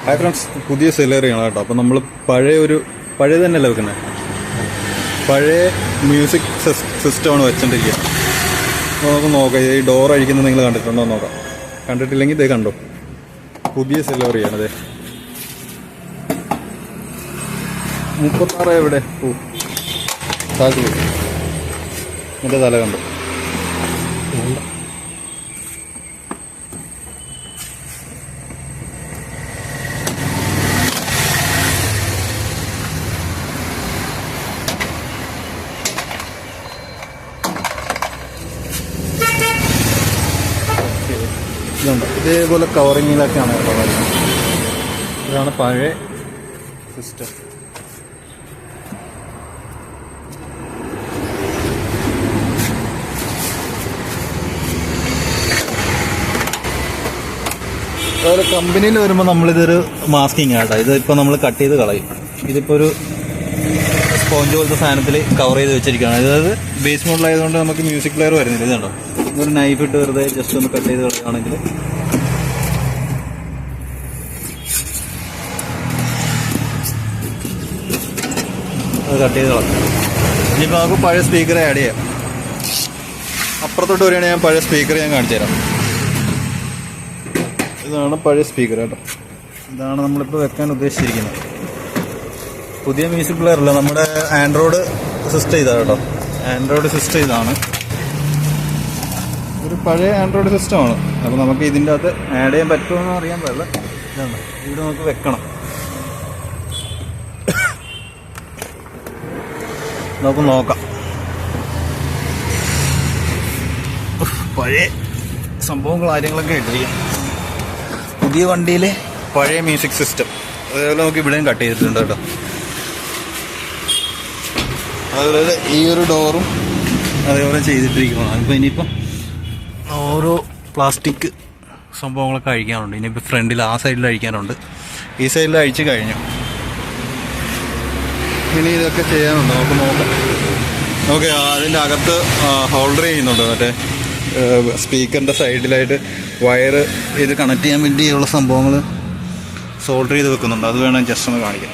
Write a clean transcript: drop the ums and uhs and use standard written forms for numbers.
Hi friends, പുതിയ സെലറിയാണ് കേട്ടോ. അപ്പോൾ നമ്മൾ പഴയ തന്നെയല്ല വെക്കുന്നത്, പഴയ മ്യൂസിക് സിസ്റ്റമാണ് വെച്ചോണ്ടിരിക്കുക. അപ്പോൾ നമുക്ക് നോക്കാം, ഈ ഡോർ അഴിക്കുന്നത് നിങ്ങൾ കണ്ടിട്ടുണ്ടോ നോക്കാം. കണ്ടിട്ടില്ലെങ്കിൽ ഇതേ കണ്ടോ, പുതിയ സെലറിയാണ്. അതെ 36 എവിടെ താഴത്ത് പോയി, എൻ്റെ തല കണ്ടു. ഇതുണ്ട്, ഇതേപോലെ കവറിങ്ങിലൊക്കെയാണ് കേട്ടോ വരുന്നത്. ഇതാണ് പഴയ സിസ്റ്റം. അതുപോലെ കമ്പനിയിൽ വരുമ്പോൾ നമ്മളിതൊരു മാസ്കിങ് ആട്ടോ. ഇതിപ്പോൾ നമ്മൾ കട്ട് ചെയ്ത് കളയും. ഇതിപ്പോൾ ഒരു സ്പോഞ്ച് പോലത്തെ സാധനത്തിൽ കവർ ചെയ്ത് വെച്ചിരിക്കുകയാണ്. അതായത് ബേസ് മോഡലായതുകൊണ്ട് നമുക്ക് മ്യൂസിക് പ്ലെയർ വരുന്നില്ല. ഇതുണ്ടോ, ഇതൊരു നൈഫ് ഇട്ട് വെറുതെ ജസ്റ്റ് ഒന്ന് കട്ട് ചെയ്ത് കളയുകയാണെങ്കിൽ അത് കട്ട് ചെയ്ത് കളയാം. ഇനിയിപ്പോൾ നമുക്ക് പഴയ സ്പീക്കർ ആഡ് ചെയ്യാം. അപ്പുറത്തോട്ട് വരികയാണെങ്കിൽ ഞാൻ പഴയ സ്പീക്കർ ഞാൻ കാണിച്ചു തരാം. ഇതാണ് പഴയ സ്പീക്കർ കേട്ടോ. ഇതാണ് നമ്മളിപ്പോൾ വെക്കാൻ ഉദ്ദേശിച്ചിരിക്കുന്നത്. പുതിയ മ്യൂസിക് പ്ലെയർ അല്ല, നമ്മുടെ ആൻഡ്രോയിഡ് സിസ്റ്റം ഇതാണ് കേട്ടോ. ആൻഡ്രോയിഡ് സിസ്റ്റം ഇതാണ്, ഒരു പഴയ ആൻഡ്രോയിഡ് സിസ്റ്റമാണ്. അപ്പോൾ നമുക്ക് ഇതിൻ്റെ അകത്ത് ആഡ് ചെയ്യാൻ പറ്റുമെന്ന് അറിയാൻ പാടില്ല. ഇതാണ്, ഇവിടെ നമുക്ക് വെക്കണം. നമുക്ക് നോക്കാം. പഴയ സംഭവങ്ങൾ കാര്യങ്ങളൊക്കെ ഇട്ടിരിക്കാം. പുതിയ വണ്ടിയിലെ പഴയ മ്യൂസിക് സിസ്റ്റം അതേപോലെ നമുക്ക് ഇവിടെയും കട്ട് ചെയ്തിട്ടുണ്ട് കേട്ടോ. അതുപോലെ ഈ ഒരു ഡോറും അതേപോലെ ചെയ്തിട്ടിരിക്കണം. അതിപ്പോൾ ഇനിയിപ്പം ഓരോ പ്ലാസ്റ്റിക് സംഭവങ്ങളൊക്കെ അഴിക്കാനുണ്ട്. ഇനിയിപ്പോൾ ഫ്രണ്ടിൽ ആ സൈഡിൽ അഴിക്കാനുണ്ട്, ഈ സൈഡിൽ അഴിച്ച് കഴിഞ്ഞു. ഇനി ഇതൊക്കെ ചെയ്യാനുണ്ട്, നമുക്ക് നോക്കാം. ഓക്കെ, അതിൻ്റെ അകത്ത് ഹോൾഡർ ചെയ്യുന്നുണ്ട്. മറ്റേ സ്പീക്കറിൻ്റെ സൈഡിലായിട്ട് വയറ് ഇത് കണക്ട് ചെയ്യാൻ വേണ്ടിയുള്ള സംഭവങ്ങൾ സോൾഡർ ചെയ്ത് വെക്കുന്നുണ്ട്. അത് വേണം ജസ്റ്റ് ഒന്ന് കാണിക്കാം.